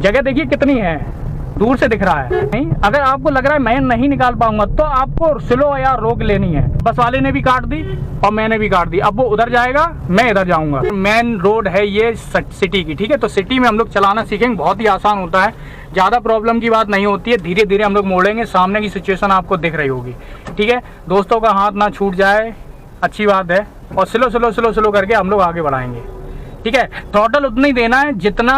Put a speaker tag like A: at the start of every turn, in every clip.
A: जगह देखिए कितनी है, दूर से दिख रहा है। नहीं, अगर आपको लग रहा है मैं नहीं निकाल पाऊंगा तो आपको स्लो या रोक लेनी है। बस वाले ने भी काट दी और मैंने भी काट दी, अब वो उधर जाएगा, मैं इधर जाऊंगा। मेन रोड है ये सिटी की, ठीक है। तो सिटी में हम लोग चलाना सीखेंगे, बहुत ही आसान होता है, ज़्यादा प्रॉब्लम की बात नहीं होती है। धीरे धीरे हम लोग मोड़ेंगे, सामने की सिचुएशन आपको दिख रही होगी, ठीक है। दोस्तों का हाथ ना छूट जाए, अच्छी बात है। और स्लो स्लो स्लो स्लो करके हम लोग आगे बढ़ाएंगे, ठीक है। थ्रॉटल उतना ही देना है जितना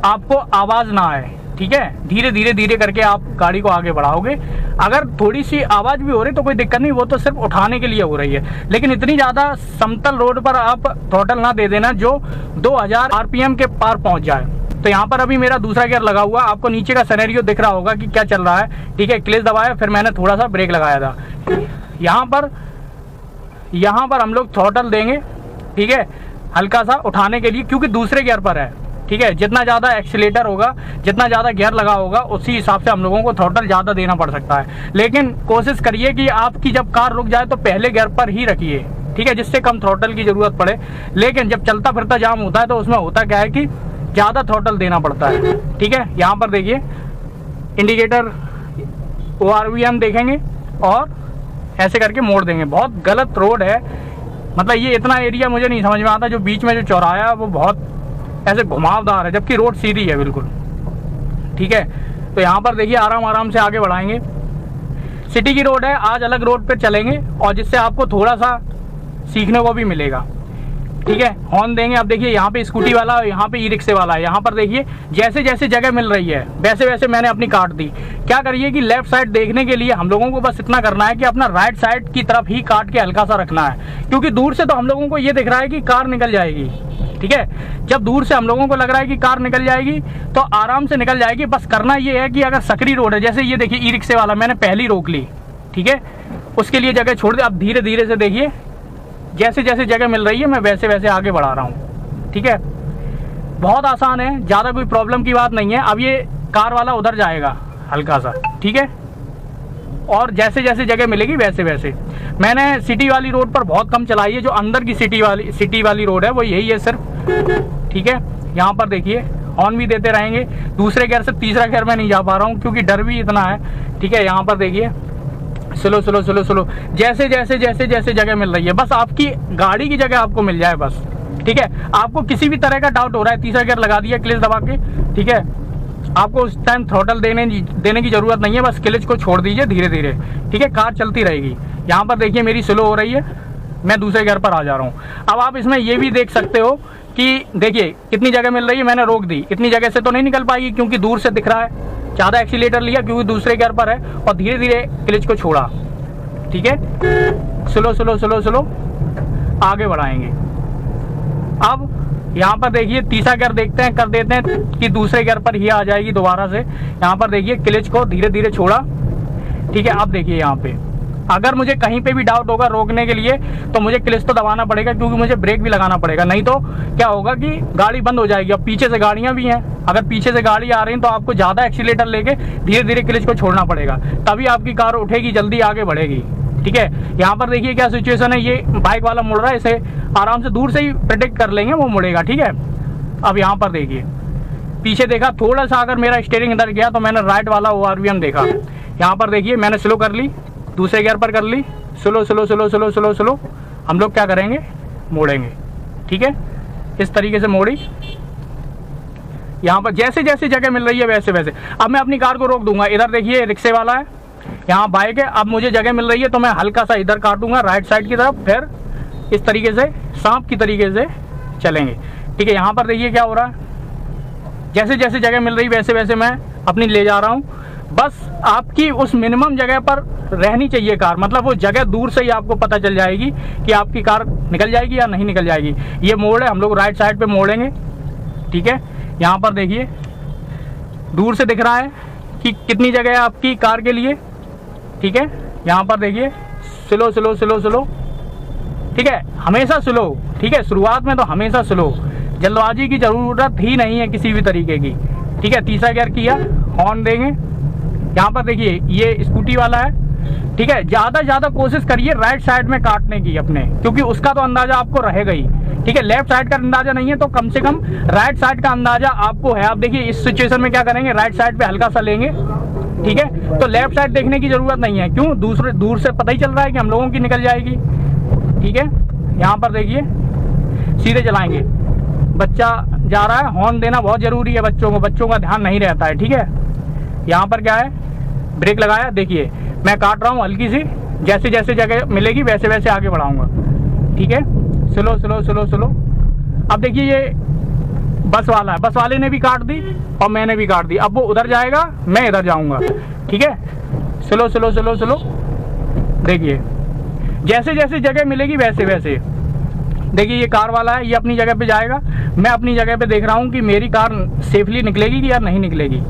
A: आपको आवाज़ ना आए, ठीक है। धीरे धीरे धीरे करके आप गाड़ी को आगे बढ़ाओगे। अगर थोड़ी सी आवाज़ भी हो रही तो कोई दिक्कत नहीं, वो तो सिर्फ उठाने के लिए हो रही है। लेकिन इतनी ज़्यादा समतल रोड पर आप थ्रॉटल ना दे देना जो 2000 RPM के पार पहुंच जाए। तो यहाँ पर अभी मेरा दूसरा गियर लगा हुआ, आपको नीचे का सिनेरियो दिख रहा होगा कि क्या चल रहा है, ठीक है। क्लच दबाया, फिर मैंने थोड़ा सा ब्रेक लगाया था। यहाँ पर हम लोग थ्रॉटल देंगे, ठीक है, हल्का सा उठाने के लिए, क्योंकि दूसरे गियर पर है, ठीक है। जितना ज़्यादा एक्सीलेटर होगा, जितना ज़्यादा गियर लगा होगा, उसी हिसाब से हम लोगों को थ्रॉटल ज़्यादा देना पड़ सकता है। लेकिन कोशिश करिए कि आपकी जब कार रुक जाए तो पहले गियर पर ही रखिए, ठीक है, जिससे कम थ्रॉटल की ज़रूरत पड़े। लेकिन जब चलता फिरता जाम होता है तो उसमें होता क्या है कि ज़्यादा थ्रॉटल देना पड़ता है, ठीक है। यहाँ पर देखिए इंडिकेटर ORVM देखेंगे और ऐसे करके मोड़ देंगे। बहुत गलत रोड है, मतलब ये इतना एरिया मुझे नहीं समझ में आता, जो बीच में जो चौराहा है वो बहुत ऐसे घुमावदार है, जबकि रोड सीधी है बिल्कुल, ठीक है। तो यहाँ पर देखिए आराम आराम से आगे बढ़ाएंगे। सिटी की रोड है, आज अलग रोड पर चलेंगे और जिससे आपको थोड़ा सा सीखने को भी मिलेगा, ठीक है। हॉर्न देंगे। अब देखिए यहाँ पे स्कूटी वाला, यहाँ पे ई-रिक्शे वाला है। यहाँ पर देखिए जैसे जैसे जगह मिल रही है वैसे वैसे मैंने अपनी काट दी। क्या करिए कि लेफ्ट साइड देखने के लिए हम लोगों को बस इतना करना है कि अपना राइट साइड की तरफ ही काट के हल्का सा रखना है, क्योंकि दूर से तो हम लोगों को ये दिख रहा है कि कार निकल जाएगी, ठीक है। जब दूर से हम लोगों को लग रहा है कि कार निकल जाएगी तो आराम से निकल जाएगी। बस करना ये है कि अगर सकरी रोड है, जैसे ये देखिए ई-रिक्शे वाला मैंने पहली रोक ली, ठीक है, उसके लिए जगह छोड़ दी। अब धीरे धीरे से देखिए जैसे जैसे जगह मिल रही है मैं वैसे वैसे आगे बढ़ा रहा हूँ, ठीक है। बहुत आसान है, ज़्यादा कोई प्रॉब्लम की बात नहीं है। अब ये कार वाला उधर जाएगा हल्का सा, ठीक है, और जैसे जैसे जगह मिलेगी वैसे वैसे। मैंने सिटी वाली रोड पर बहुत कम चलाई है, जो अंदर की सिटी वाली रोड है वो यही है सिर्फ, ठीक है। यहाँ पर देखिए हॉर्न भी देते रहेंगे। दूसरे गियर से तीसरा गियर में नहीं जा पा रहा हूँ क्योंकि डर भी इतना है, ठीक है। यहाँ पर देखिए स्लो स्लो स्लो स्लो, जैसे जैसे जैसे जैसे जगह मिल रही है, बस आपकी गाड़ी की जगह आपको मिल जाए बस, ठीक है। आपको किसी भी तरह का डाउट हो रहा है, तीसरा गियर लगा दिया क्लच दबा के, ठीक है, आपको उस टाइम थ्रॉटल देने की जरूरत नहीं है, बस क्लच को छोड़ दीजिए धीरे धीरे, ठीक है, कार चलती रहेगी। यहाँ पर देखिए मेरी स्लो हो रही है, मैं दूसरे गियर पर आ जा रहा हूँ। अब आप इसमें ये भी देख सकते हो कि देखिए कितनी जगह मिल रही है, मैंने रोक दी। इतनी जगह से तो नहीं निकल पाएगी क्योंकि दूर से दिख रहा है, ज़्यादा एक्सीलेटर लिया क्योंकि दूसरे गियर पर है और धीरे धीरे क्लच को छोड़ा, ठीक है। स्लो स्लो स्लो स्लो आगे बढ़ाएंगे। अब यहाँ पर देखिए तीसरा गियर देखते हैं, कर देते हैं कि दूसरे गियर पर ही आ जाएगी दोबारा से। यहाँ पर देखिए क्लच को धीरे धीरे छोड़ा, ठीक है। अब देखिए यहाँ पे अगर मुझे कहीं पे भी डाउट होगा रोकने के लिए तो मुझे क्लच तो दबाना पड़ेगा, क्योंकि मुझे ब्रेक भी लगाना पड़ेगा, नहीं तो क्या होगा कि गाड़ी बंद हो जाएगी। अब पीछे से गाड़ियां भी हैं, अगर पीछे से गाड़ी आ रही है तो आपको ज़्यादा एक्सीलेटर लेके धीरे धीरे क्लच को छोड़ना पड़ेगा, तभी आपकी कार उठेगी, जल्दी आगे बढ़ेगी, ठीक है। यहाँ पर देखिए क्या सिचुएशन है, ये बाइक वाला मुड़ रहा है, इसे आराम से दूर से ही प्रेडिक्ट कर लेंगे, वो मुड़ेगा, ठीक है। अब यहाँ पर देखिए पीछे देखा, थोड़ा सा अगर मेरा स्टीयरिंग इधर गया तो मैंने राइट वाला ORVM देखा। यहाँ पर देखिए मैंने स्लो कर ली, दूसरे गियर पर कर ली, slow slow slow slow slow slow हम लोग क्या करेंगे, मोड़ेंगे, ठीक है। इस तरीके से मोड़ी, यहाँ पर जैसे जैसे जगह मिल रही है वैसे वैसे। अब मैं अपनी कार को रोक दूंगा। इधर देखिए रिक्शे वाला है, यहाँ बाइक है। अब मुझे जगह मिल रही है तो मैं हल्का सा इधर काटूंगा राइट साइड की तरफ, फिर इस तरीके से सांप की तरीके से चलेंगे, ठीक है। यहाँ पर देखिए क्या हो रहा है, जैसे जैसे जगह मिल रही वैसे वैसे मैं अपनी ले जा रहा हूँ। बस आपकी उस मिनिमम जगह पर रहनी चाहिए कार, मतलब वो जगह दूर से ही आपको पता चल जाएगी कि आपकी कार निकल जाएगी या नहीं निकल जाएगी। ये मोड़ है, हम लोग राइट साइड पे मोड़ेंगे, ठीक है। यहाँ पर देखिए दूर से दिख रहा है कि कितनी जगह है आपकी कार के लिए, ठीक है। यहाँ पर देखिए स्लो स्लो स्लो स्लो, ठीक है, हमेशा स्लो, ठीक है। शुरुआत में तो हमेशा स्लो, जल्दबाजी की ज़रूरत ही नहीं है किसी भी तरीके की, ठीक है। तीसरा गियर किया, हॉर्न देंगे। यहाँ पर देखिए ये स्कूटी वाला है, ठीक है, ज़्यादा कोशिश करिए राइट साइड में काटने की अपने, क्योंकि उसका तो अंदाज़ा आपको रहेगा ही। ठीक है, लेफ्ट साइड का अंदाज़ा नहीं है तो कम से कम राइट साइड का अंदाज़ा आपको है। आप देखिए इस सिचुएशन में क्या करेंगे, राइट साइड पे हल्का सा लेंगे। ठीक है, तो लेफ्ट साइड देखने की ज़रूरत नहीं है, क्यों, दूर से पता ही चल रहा है कि हम लोगों की निकल जाएगी। ठीक है, यहाँ पर देखिए सीधे चलाएंगे। बच्चा जा रहा है, हॉर्न देना बहुत ज़रूरी है बच्चों का ध्यान नहीं रहता है। ठीक है, यहाँ पर क्या है, ब्रेक लगाया, देखिए मैं काट रहा हूँ हल्की सी, जैसे जैसे जगह मिलेगी वैसे वैसे आगे बढ़ाऊंगा। ठीक है, स्लो स्लो स्लो स्लो। अब देखिए ये बस वाला है, बस वाले ने भी काट दी और मैंने भी काट दी। अब वो उधर जाएगा, मैं इधर जाऊंगा। ठीक है, स्लो स्लो स्लो स्लो। देखिए जैसे जैसे जगह मिलेगी वैसे वैसे। देखिए ये कार वाला है, ये अपनी जगह पे जाएगा, मैं अपनी जगह पे देख रहा हूँ कि मेरी कार सेफली निकलेगी कि या नहीं निकलेगी।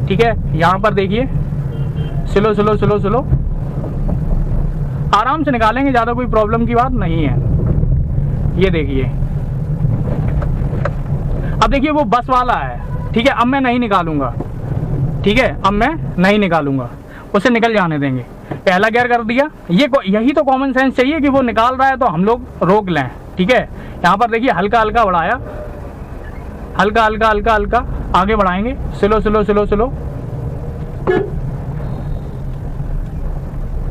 A: ठीक है, यहाँ पर देखिए स्लो स्लो स्लो स्लो, आराम से निकालेंगे, ज़्यादा कोई प्रॉब्लम की बात नहीं है। ये देखिए अब देखिए वो बस वाला है। ठीक है, अब मैं नहीं निकालूंगा। ठीक है, अब मैं नहीं निकालूंगा, उसे निकल जाने देंगे। पहला गियर कर दिया, यही तो कॉमन सेंस चाहिए कि वो निकाल रहा है तो हम लोग रोक लें। ठीक है, यहाँ पर देखिए हल्का हल्का बढ़ाया, हल्का हल्का हल्का हल्का आगे बढ़ाएंगे, स्लो स्लो स्लो स्लो।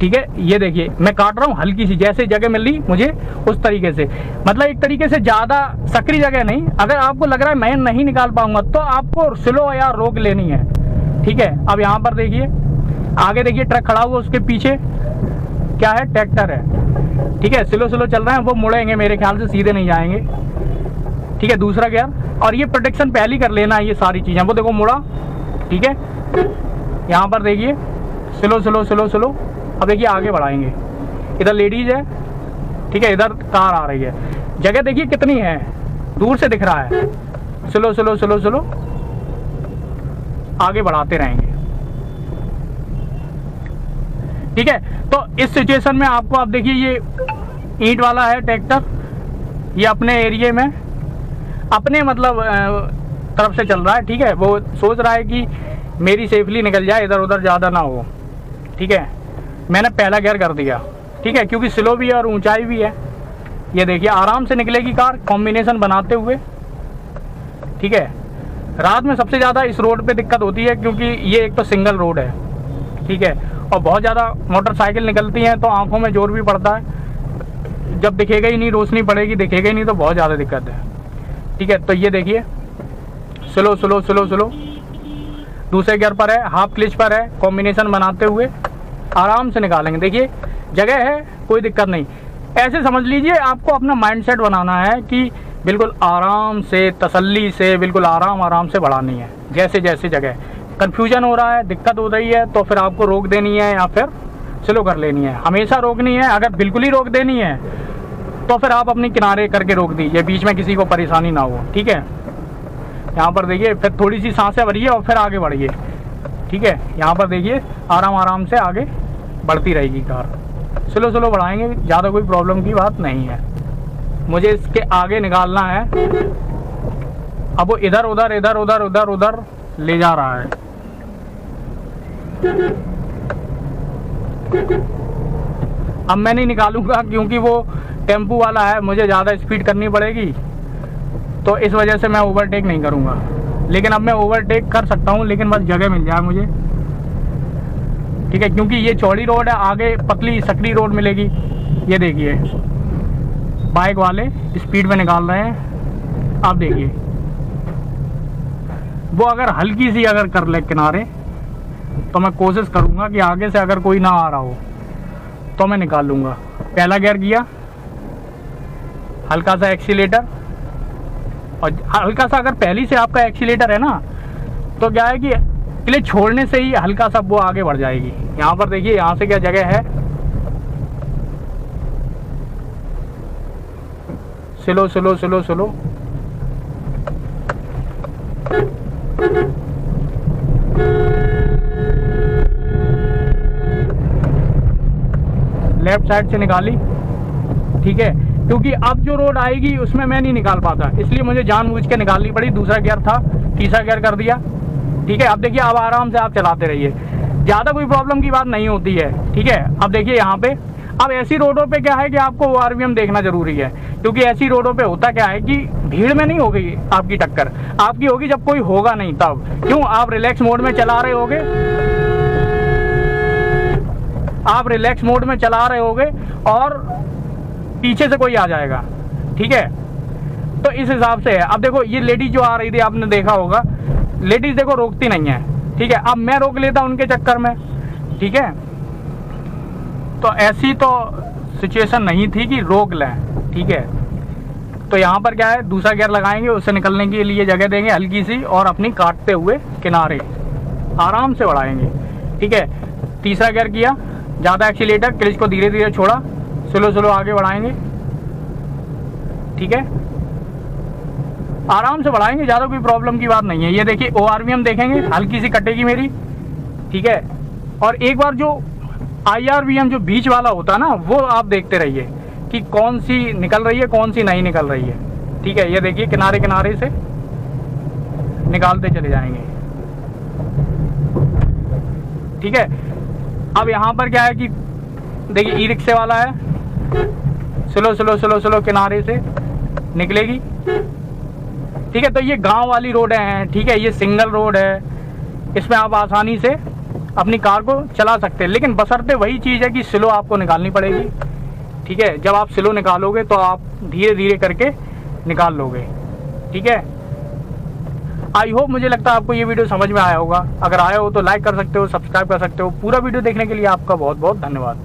A: ठीक है, ये देखिए मैं काट रहा हूँ हल्की सी, जैसे जगह मिल रही मुझे उस तरीके से, मतलब एक तरीके से ज़्यादा सकरी जगह नहीं। अगर आपको लग रहा है मैं नहीं निकाल पाऊंगा तो आपको स्लो या रोक लेनी है। ठीक है, अब यहाँ पर देखिए आगे देखिए ट्रक खड़ा हुआ, उसके पीछे क्या है, ट्रैक्टर है। ठीक है, स्लो स्लो चल रहे हैं, वो मुड़ेंगे मेरे ख्याल से, सीधे नहीं जाएंगे। ठीक है, दूसरा गियर, और ये प्रोटेक्शन पहले ही कर लेना है, ये सारी चीज़ें। वो देखो मुड़ा। ठीक है, यहाँ पर देखिए स्लो स्लो स्लो स्लो। अब देखिए आगे बढ़ाएंगे, इधर लेडीज है। ठीक है, इधर कार आ रही है, जगह देखिए कितनी है, दूर से दिख रहा है। स्लो स्लो स्लो स्लो आगे बढ़ाते रहेंगे। ठीक है, तो इस सिचुएशन में आपको, आप देखिए ये ईंट वाला है ट्रैक्टर, ये अपने एरिया में अपने मतलब तरफ से चल रहा है। ठीक है, वो सोच रहा है कि मेरी सेफली निकल जाए, इधर उधर ज़्यादा ना हो। ठीक है, मैंने पहला गियर कर दिया। ठीक है, क्योंकि स्लो भी है और ऊंचाई भी है। ये देखिए आराम से निकलेगी कार, कॉम्बिनेशन बनाते हुए। ठीक है, रात में सबसे ज़्यादा इस रोड पे दिक्कत होती है, क्योंकि ये एक तो सिंगल रोड है। ठीक है, और बहुत ज़्यादा मोटरसाइकिल निकलती हैं तो आंखों में जोर भी पड़ता है। जब दिखेगा ही नहीं, रोशनी पड़ेगी, दिखेगा ही नहीं, तो बहुत ज़्यादा दिक्कत है। ठीक है, तो ये देखिए स्लो स्लो स्लो स्लो, दूसरे गियर पर है, हाफ क्लिच पर है, कॉम्बिनेशन बनाते हुए आराम से निकालेंगे। देखिए जगह है, कोई दिक्कत नहीं। ऐसे समझ लीजिए आपको अपना माइंडसेट बनाना है कि बिल्कुल आराम से, तसल्ली से, बिल्कुल आराम से बढ़ानी है। जैसे जैसे जगह कन्फ्यूजन हो रहा है, दिक्कत हो रही है, तो फिर आपको रोक देनी है या फिर स्लो कर लेनी है। हमेशा रोकनी है। अगर बिल्कुल ही रोक देनी है तो फिर आप अपनी किनारे करके रोक दीजिए, बीच में किसी को परेशानी ना हो। ठीक है, यहाँ पर देखिए फिर थोड़ी सी सांसें भरिए और फिर आगे बढ़िए। ठीक है, यहाँ पर देखिए आराम से आगे बढ़ती रहेगी कार, स्लो स्लो बढ़ाएंगे, ज़्यादा कोई प्रॉब्लम की बात नहीं है। मुझे इसके आगे निकालना है। अब वो इधर उधर इधर उधर उधर उधर ले जा रहा है। अब मैं नहीं निकालूंगा क्योंकि वो टेम्पू वाला है, मुझे ज़्यादा स्पीड करनी पड़ेगी, तो इस वजह से मैं ओवरटेक नहीं करूंगा। लेकिन अब मैं ओवरटेक कर सकता हूं, लेकिन बस जगह मिल जाए मुझे। ठीक है, क्योंकि ये चौड़ी रोड है, आगे पतली सकरी रोड मिलेगी। ये देखिए बाइक वाले स्पीड में निकाल रहे हैं। आप देखिए वो अगर हल्की सी अगर कर ले किनारे, तो मैं कोशिश करूंगा कि आगे से अगर कोई ना आ रहा हो तो मैं निकाल लूँगा। पहला गियर किया, हल्का सा एक्सीलेटर, और हल्का सा अगर पहली से आपका एक्सीलेटर है ना, तो क्या है कि क्लच छोड़ने से ही हल्का सा वो आगे बढ़ जाएगी। यहाँ पर देखिए, यहाँ से क्या जगह है, slow slow slow slow. Left side से निकाली। ठीक है, क्योंकि अब जो रोड आएगी उसमें मैं नहीं निकाल पाता, इसलिए मुझे जानबूझ के निकालनी पड़ी। दूसरा गियर था, तीसरा गियर कर दिया। ठीक है, अब देखिए अब आराम से आप चलाते रहिए। ज़्यादा कोई प्रॉब्लम की बात नहीं होती है, ठीक है। अब देखिए यहाँ पे, अब ऐसी रोडों पे क्या है कि आपको ORVM देखना जरूरी है, क्योंकि ऐसी रोडों पे होता क्या है कि भीड़ में नहीं होगी आपकी टक्कर, आपकी होगी जब कोई होगा नहीं तब। क्यों? आप रिलैक्स मोड में चला रहे होगे, आप रिलैक्स मोड में चला रहे होगे और पीछे से कोई आ जाएगा, ठीक है। तो इस हिसाब से है। अब देखो ये लेडीज जो आ रही थी, आपने देखा होगा, लेडीज देखो रोकती नहीं है, ठीक है। अब मैं रोक लेता उनके चक्कर में, ठीक है। तो ऐसी तो सिचुएशन नहीं थी कि रोक लें, ठीक है। तो यहाँ पर क्या है, दूसरा गियर लगाएंगे, उससे निकलने के लिए जगह देंगे हल्की सी, और अपनी काटते हुए किनारे आराम से बढ़ाएंगे, ठीक है। तीसरा गियर किया, ज़्यादा एक्सीलेटर, क्लच को धीरे धीरे छोड़ा, स्लो आगे बढ़ाएंगे, ठीक है। आराम से बढ़ाएंगे, ज़्यादा कोई प्रॉब्लम की बात नहीं है। ये देखिए ORVM देखेंगे, हल्की सी कटेगी मेरी, ठीक है। और एक बार जो IRVM जो बीच वाला होता है ना, वो आप देखते रहिए कि कौन सी निकल रही है, कौन सी नहीं निकल रही है, ठीक है। ये देखिए किनारे किनारे से निकालते चले जाएंगे, ठीक है। अब यहाँ पर क्या है कि देखिए ई-रिक्शे वाला है, स्लो किनारे से निकलेगी, ठीक है। तो ये गांव वाली रोड हैं, ठीक है, ये सिंगल रोड है, इसमें आप आसानी से अपनी कार को चला सकते हैं, लेकिन बशर्ते वही चीज़ है कि स्लो आपको निकालनी पड़ेगी, ठीक है। जब आप स्लो निकालोगे तो आप धीरे धीरे करके निकाल लोगे, ठीक है। आई होप, मुझे लगता है आपको ये वीडियो समझ में आया होगा। अगर आया हो तो लाइक कर सकते हो, सब्सक्राइब कर सकते हो। पूरा वीडियो देखने के लिए आपका बहुत बहुत धन्यवाद।